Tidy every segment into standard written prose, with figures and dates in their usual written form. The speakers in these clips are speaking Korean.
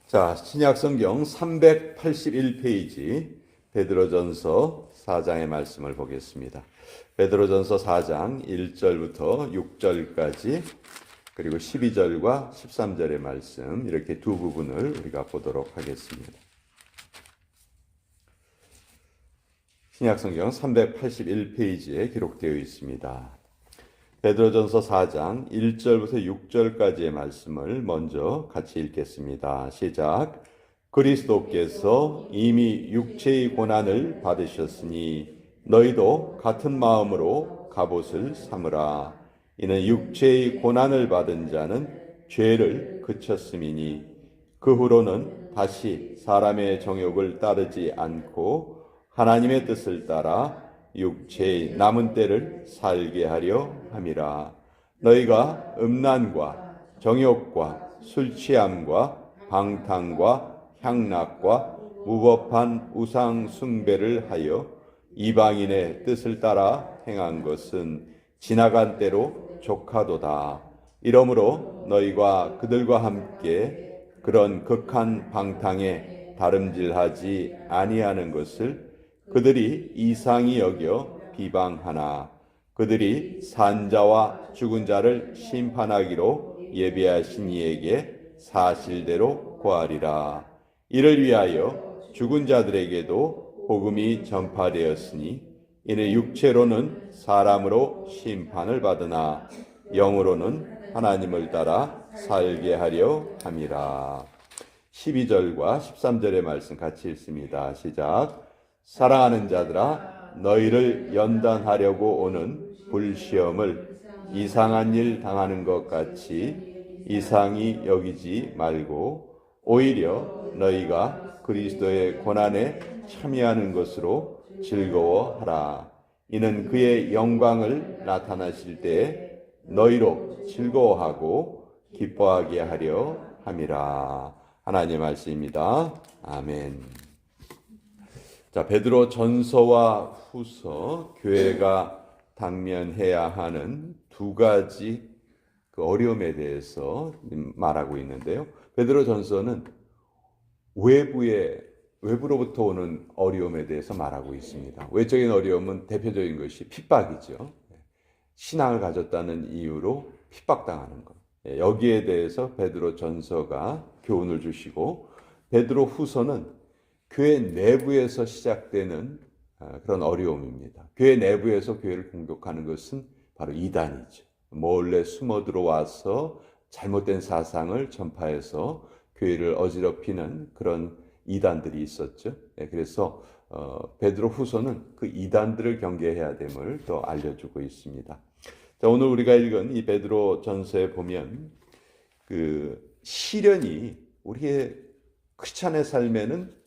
자, 신약성경 381페이지 베드로전서 4장의 말씀을 보겠습니다. 베드로전서 4장 1절부터 6절까지 그리고 12절과 13절의 말씀 이렇게 두 부분을 우리가 보도록 하겠습니다. 신약성경 381페이지에 기록되어 있습니다. 베드로전서 4장 1절부터 6절까지의 말씀을 먼저 같이 읽겠습니다. 시작. 그리스도께서 이미 육체의 고난을 받으셨으니 너희도 같은 마음으로 갑옷을 삼으라. 이는 육체의 고난을 받은 자는 죄를 그쳤음이니 그 후로는 다시 사람의 정욕을 따르지 않고 하나님의 뜻을 따라 육체의 남은 때를 살게 하려 함이라. 너희가 음란과 정욕과 술 취함과 방탕과 향락과 무법한 우상 숭배를 하여 이방인의 뜻을 따라 행한 것은 지나간 때로 족하도다. 이러므로 너희가 그들과 함께 그런 극한 방탕에 다름질하지 아니하는 것을 그들이 이상히 여겨 비방하나 그들이 산자와 죽은 자를 심판하기로 예비하신 이에게 사실대로 고하리라. 이를 위하여 죽은 자들에게도 복음이 전파되었으니 이는 육체로는 사람으로 심판을 받으나 영으로는 하나님을 따라 살게 하려 함이라. 12절과 13절의 말씀 같이 읽습니다. 시작. 사랑하는 자들아, 너희를 연단하려고 오는 불시험을 이상한 일 당하는 것 같이 이상히 여기지 말고 오히려 너희가 그리스도의 고난에 참여하는 것으로 즐거워하라. 이는 그의 영광을 나타나실 때에 너희로 즐거워하고 기뻐하게 하려 함이라. 하나님의 말씀입니다. 아멘. 자, 베드로 전서와 후서 교회가 당면해야 하는 두 가지 그 어려움에 대해서 말하고 있는데요. 베드로 전서는 외부로부터 오는 어려움에 대해서 말하고 있습니다. 외적인 어려움은 대표적인 것이 핍박이죠. 신앙을 가졌다는 이유로 핍박당하는 것. 여기에 대해서 베드로 전서가 교훈을 주시고 베드로 후서는 교회 내부에서 시작되는 그런 어려움입니다. 교회 내부에서 교회를 공격하는 것은 바로 이단이죠. 몰래 숨어 들어와서 잘못된 사상을 전파해서 교회를 어지럽히는 그런 이단들이 있었죠. 그래서 베드로 후서는 그 이단들을 경계해야 됨을 더 알려주고 있습니다. 자, 오늘 우리가 읽은 이 베드로 전서에 보면 그 시련이 우리의 크리스찬의 삶에는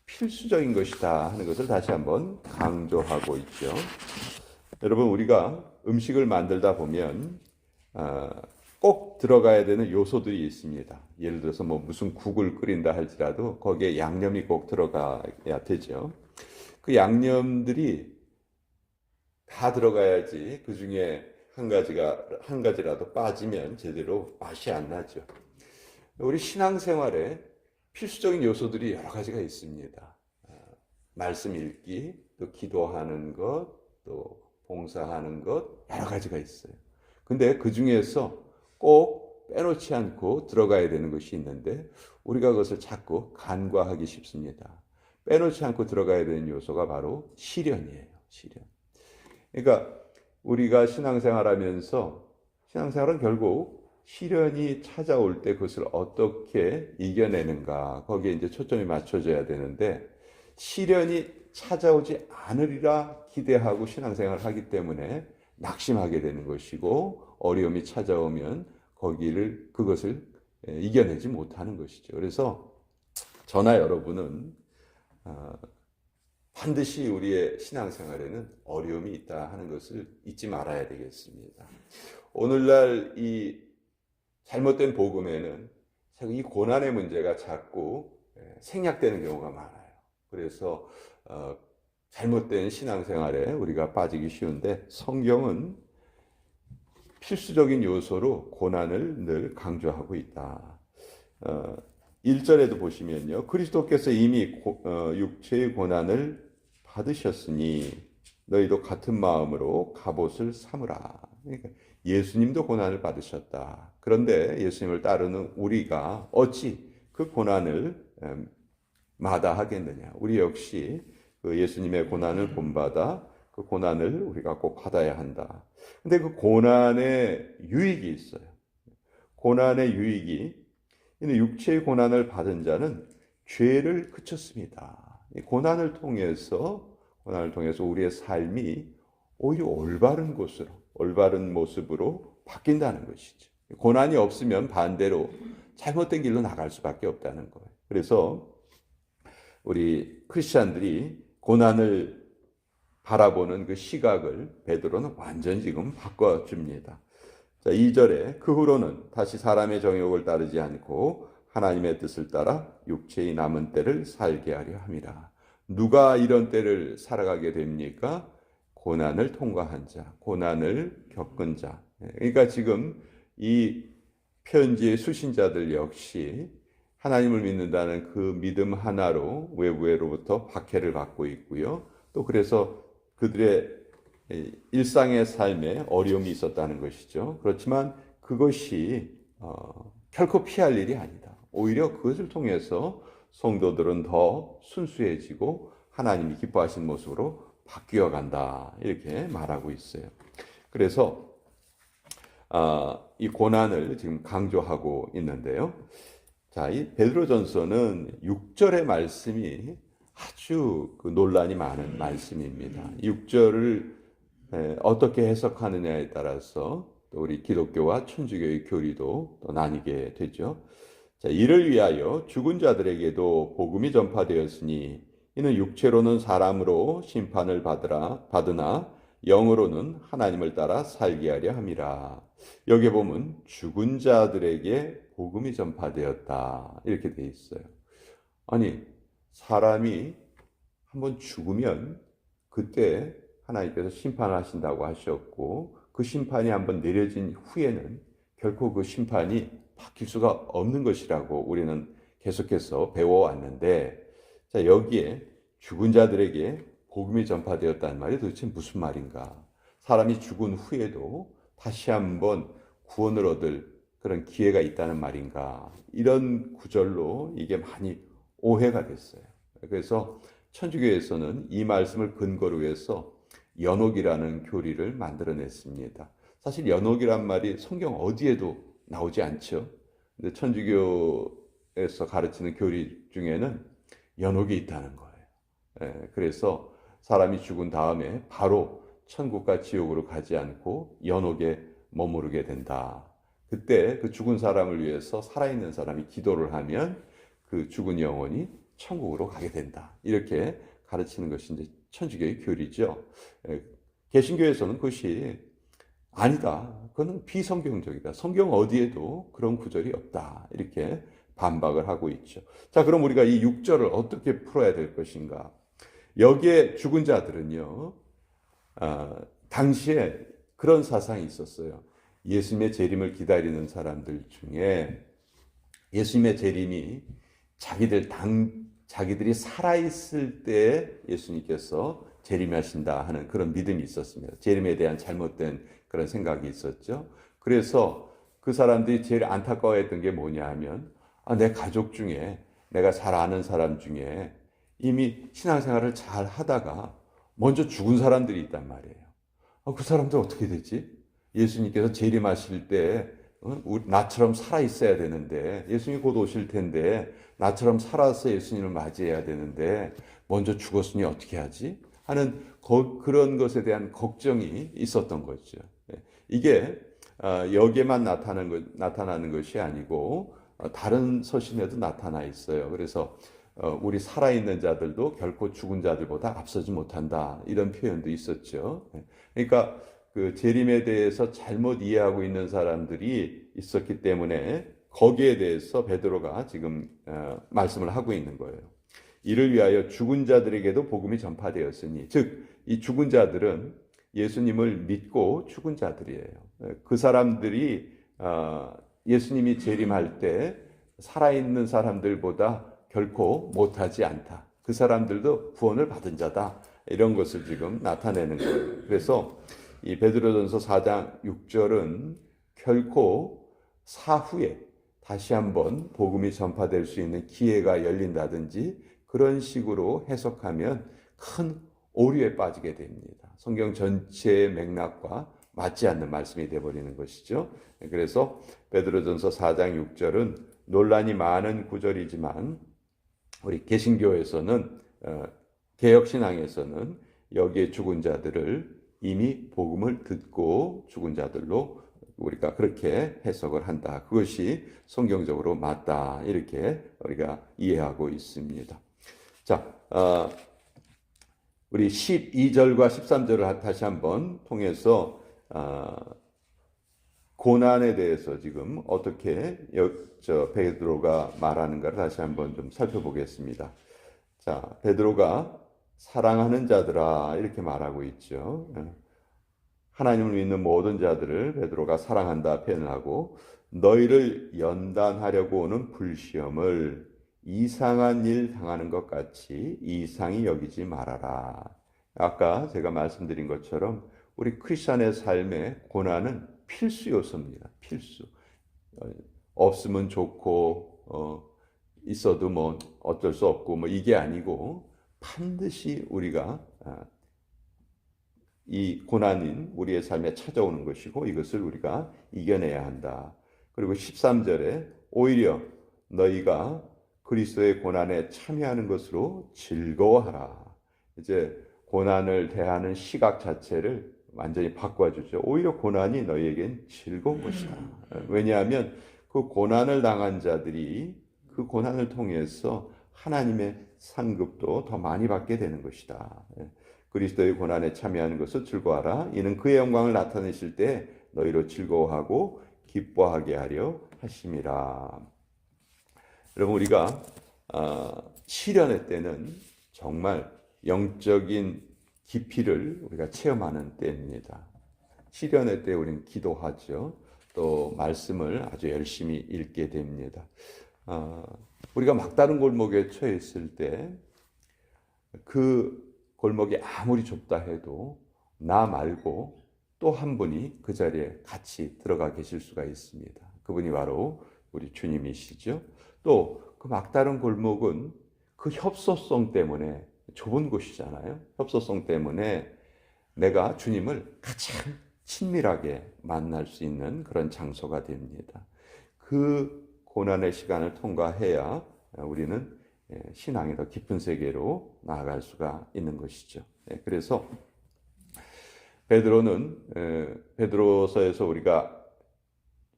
필수적인 것이다 하는 것을 다시 한번 강조하고 있죠. 여러분, 우리가 음식을 만들다 보면 꼭 들어가야 되는 요소들이 있습니다. 예를 들어서 무슨 국을 끓인다 할지라도 거기에 양념이 꼭 들어가야 되죠. 그 양념들이 다 들어가야지 그 중에 한 가지라도 빠지면 제대로 맛이 안 나죠. 우리 신앙생활에 필수적인 요소들이 여러 가지가 있습니다. 말씀 읽기, 또 기도하는 것, 또 봉사하는 것, 여러 가지가 있어요. 근데 그 중에서 꼭 빼놓지 않고 들어가야 되는 것이 있는데 우리가 그것을 자꾸 간과하기 쉽습니다. 빼놓지 않고 들어가야 되는 요소가 바로 시련이에요. 시련. 그러니까 우리가 신앙생활하면서 신앙생활은 결국 시련이 찾아올 때 그것을 어떻게 이겨내는가 거기에 이제 초점이 맞춰져야 되는데 시련이 찾아오지 않으리라 기대하고 신앙생활을 하기 때문에 낙심하게 되는 것이고 어려움이 찾아오면 그것을 이겨내지 못하는 것이죠. 그래서 저나 여러분은 반드시 우리의 신앙생활에는 어려움이 있다 하는 것을 잊지 말아야 되겠습니다. 오늘날 이 잘못된 복음에는 이 고난의 문제가 자꾸 생략되는 경우가 많아요. 그래서 잘못된 신앙생활에 우리가 빠지기 쉬운데 성경은 필수적인 요소로 고난을 늘 강조하고 있다. 1절에도 보시면요. 그리스도께서 이미 육체의 고난을 받으셨으니 너희도 같은 마음으로 갑옷을 삼으라. 그러니까 예수님도 고난을 받으셨다. 그런데 예수님을 따르는 우리가 어찌 그 고난을 마다하겠느냐. 우리 역시 그 예수님의 고난을 본받아 그 고난을 우리가 꼭 받아야 한다. 근데 그 고난의 유익이 있어요. 고난의 유익이, 육체의 고난을 받은 자는 죄를 그쳤습니다. 고난을 통해서 우리의 삶이 오히려 올바른 곳으로, 올바른 모습으로 바뀐다는 것이죠. 고난이 없으면 반대로 잘못된 길로 나갈 수밖에 없다는 거예요. 그래서 우리 크리스찬들이 고난을 바라보는 그 시각을 베드로는 완전히 지금 바꿔줍니다. 자, 2절에 그 후로는 다시 사람의 정욕을 따르지 않고 하나님의 뜻을 따라 육체의 남은 때를 살게 하려 함이라. 누가 이런 때를 살아가게 됩니까? 고난을 통과한 자, 고난을 겪은 자. 그러니까 지금 이 편지의 수신자들 역시 하나님을 믿는다는 그 믿음 하나로 외부로부터 박해를 받고 있고요. 또 그래서 그들의 일상의 삶에 어려움이 있었다는 것이죠. 그렇지만 그것이 결코 피할 일이 아니다. 오히려 그것을 통해서 성도들은 더 순수해지고 하나님이 기뻐하신 모습으로 바뀌어 간다. 이렇게 말하고 있어요. 그래서 이 고난을 지금 강조하고 있는데요. 자, 이 베드로전서는 6절의 말씀이 아주 그 논란이 많은 말씀입니다. 6절을 어떻게 해석하느냐에 따라서 또 우리 기독교와 천주교의 교리도 또 나뉘게 되죠. 자, 이를 위하여 죽은 자들에게도 복음이 전파되었으니 이는 육체로는 사람으로 심판을 받으나 영으로는 하나님을 따라 살게 하려 함이라. 여기 보면 죽은 자들에게 복음이 전파되었다 이렇게 돼 있어요. 아니, 사람이 한번 죽으면 그때 하나님께서 심판을 하신다고 하셨고 그 심판이 한번 내려진 후에는 결코 그 심판이 바뀔 수가 없는 것이라고 우리는 계속해서 배워왔는데, 자, 여기에 죽은 자들에게 복음이 전파되었다는 말이 도대체 무슨 말인가? 사람이 죽은 후에도 다시 한번 구원을 얻을 그런 기회가 있다는 말인가? 이런 구절로 이게 많이 오해가 됐어요. 그래서 천주교에서는 이 말씀을 근거로 해서 연옥이라는 교리를 만들어냈습니다. 사실 연옥이란 말이 성경 어디에도 나오지 않죠. 근데 천주교에서 가르치는 교리 중에는 연옥이 있다는 거예요. 그래서 사람이 죽은 다음에 바로 천국과 지옥으로 가지 않고 연옥에 머무르게 된다. 그때 그 죽은 사람을 위해서 살아있는 사람이 기도를 하면 그 죽은 영혼이 천국으로 가게 된다. 이렇게 가르치는 것이 이제 천주교의 교리죠. 개신교에서는 그것이 아니다. 그건 비성경적이다. 성경 어디에도 그런 구절이 없다. 이렇게 반박을 하고 있죠. 자, 그럼 우리가 이 6절을 어떻게 풀어야 될 것인가? 여기에 죽은 자들은요, 당시에 그런 사상이 있었어요. 예수님의 재림을 기다리는 사람들 중에 예수님의 재림이 자기들이 살아있을 때 예수님께서 재림하신다 하는 그런 믿음이 있었습니다. 재림에 대한 잘못된 그런 생각이 있었죠. 그래서 그 사람들이 제일 안타까워했던 게 뭐냐 하면 내 가족 중에 내가 잘 아는 사람 중에 이미 신앙생활을 잘 하다가 먼저 죽은 사람들이 있단 말이에요. 그 사람들 어떻게 되지? 예수님께서 재림하실 때 나처럼 살아 있어야 되는데 예수님이 곧 오실 텐데 나처럼 살아서 예수님을 맞이해야 되는데 먼저 죽었으니 어떻게 하지? 하는 그런 것에 대한 걱정이 있었던 거죠. 이게 여기에만 나타나는 것이 아니고 다른 서신에도 나타나 있어요. 그래서 우리 살아있는 자들도 결코 죽은 자들보다 앞서지 못한다. 이런 표현도 있었죠. 그러니까 그 재림에 대해서 잘못 이해하고 있는 사람들이 있었기 때문에 거기에 대해서 베드로가 지금 말씀을 하고 있는 거예요. 이를 위하여 죽은 자들에게도 복음이 전파되었으니, 즉 이 죽은 자들은 예수님을 믿고 죽은 자들이에요. 그 사람들이 예수님이 재림할 때 살아있는 사람들보다 결코 못하지 않다. 그 사람들도 구원을 받은 자다. 이런 것을 지금 나타내는 거예요. 그래서 이 베드로전서 4장 6절은 결코 사후에 다시 한번 복음이 전파될 수 있는 기회가 열린다든지 그런 식으로 해석하면 큰 오류에 빠지게 됩니다. 성경 전체의 맥락과 맞지 않는 말씀이 되어버리는 것이죠. 그래서 베드로전서 4장 6절은 논란이 많은 구절이지만 우리 개신교에서는 개혁신앙에서는 여기에 죽은 자들을 이미 복음을 듣고 죽은 자들로 우리가 그렇게 해석을 한다. 그것이 성경적으로 맞다. 이렇게 우리가 이해하고 있습니다. 자, 우리 12절과 13절을 다시 한번 통해서 고난에 대해서 지금 어떻게 베드로가 말하는가를 다시 한번 좀 살펴보겠습니다. 자, 베드로가 사랑하는 자들아 이렇게 말하고 있죠. 하나님을 믿는 모든 자들을 베드로가 사랑한다 표현을 하고 너희를 연단하려고 오는 불시험을 이상한 일 당하는 것 같이 이상히 여기지 말아라. 아까 제가 말씀드린 것처럼 우리 크리스천의 삶의 고난은 필수 요소입니다. 필수. 없으면 좋고 있어도 뭐 어쩔 수 없고 뭐 이게 아니고 반드시 우리가 이 고난인 우리의 삶에 찾아오는 것이고 이것을 우리가 이겨내야 한다. 그리고 13절에 오히려 너희가 그리스도의 고난에 참여하는 것으로 즐거워하라. 이제 고난을 대하는 시각 자체를 완전히 바꿔주죠. 오히려 고난이 너희에겐 즐거운 것이다. 왜냐하면 그 고난을 당한 자들이 그 고난을 통해서 하나님의 상급도 더 많이 받게 되는 것이다. 그리스도의 고난에 참여하는 것을 즐거워하라. 이는 그의 영광을 나타내실 때 너희로 즐거워하고 기뻐하게 하려 하심이라. 여러분 우리가 시련의 때는 정말 영적인 깊이를 우리가 체험하는 때입니다. 시련의 때 우리는 기도하죠. 또 말씀을 아주 열심히 읽게 됩니다. 우리가 막다른 골목에 처해 있을 때 그 골목이 아무리 좁다 해도 나 말고 또 한 분이 그 자리에 같이 들어가 계실 수가 있습니다. 그분이 바로 우리 주님이시죠. 또 그 막다른 골목은 그 협소성 때문에 좁은 곳이잖아요. 협소성 때문에 내가 주님을 가장 친밀하게 만날 수 있는 그런 장소가 됩니다. 그 고난의 시간을 통과해야 우리는 신앙의 더 깊은 세계로 나아갈 수가 있는 것이죠. 그래서 베드로서에서 우리가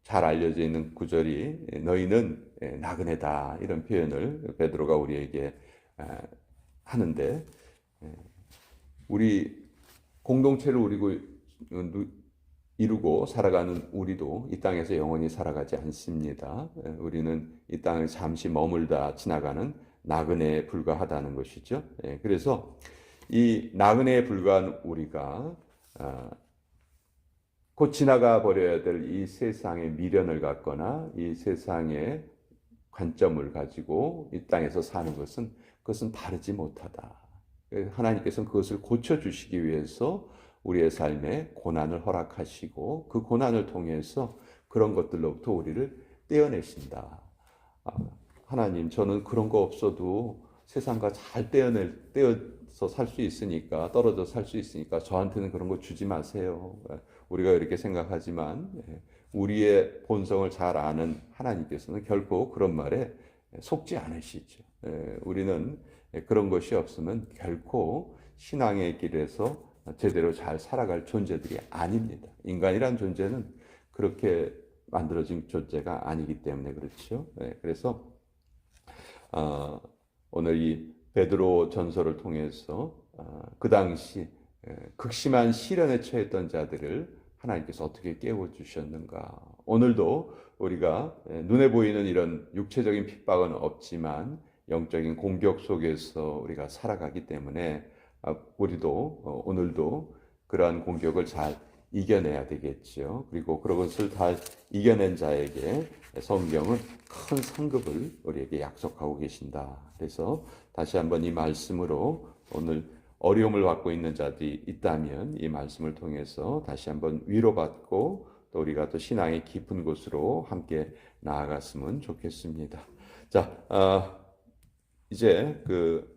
잘 알려져 있는 구절이 너희는 나그네다 이런 표현을 베드로가 우리에게 하는데 우리 공동체를 이루고 살아가는 우리도 이 땅에서 영원히 살아가지 않습니다. 우리는 이 땅을 잠시 머물다 지나가는 나그네에 불과하다는 것이죠. 그래서 이 나그네에 불과한 우리가 곧 지나가 버려야 될 이 세상의 미련을 갖거나 이 세상의 관점을 가지고 이 땅에서 사는 그것은 바르지 못하다. 하나님께서는 그것을 고쳐주시기 위해서 우리의 삶에 고난을 허락하시고 그 고난을 통해서 그런 것들로부터 우리를 떼어내신다. 하나님, 저는 그런 거 없어도 세상과 잘 떼어서 살 수 있으니까, 떨어져 살 수 있으니까 저한테는 그런 거 주지 마세요. 우리가 이렇게 생각하지만 우리의 본성을 잘 아는 하나님께서는 결코 그런 말에 속지 않으시죠. 우리는 그런 것이 없으면 결코 신앙의 길에서 제대로 잘 살아갈 존재들이 아닙니다. 인간이란 존재는 그렇게 만들어진 존재가 아니기 때문에 그렇죠. 그래서 오늘 이 베드로 전서를 통해서 그 당시 극심한 시련에 처했던 자들을 하나님께서 어떻게 깨워주셨는가. 오늘도 우리가 눈에 보이는 이런 육체적인 핍박은 없지만 영적인 공격 속에서 우리가 살아가기 때문에 우리도 오늘도 그러한 공격을 잘 이겨내야 되겠지요. 그리고 그것을 다 이겨낸 자에게 성경은 큰 상급을 우리에게 약속하고 계신다. 그래서 다시 한번 이 말씀으로 오늘 어려움을 받고 있는 자들이 있다면 이 말씀을 통해서 다시 한번 위로받고 또 우리가 또 신앙의 깊은 곳으로 함께 나아갔으면 좋겠습니다. 자, 이제 그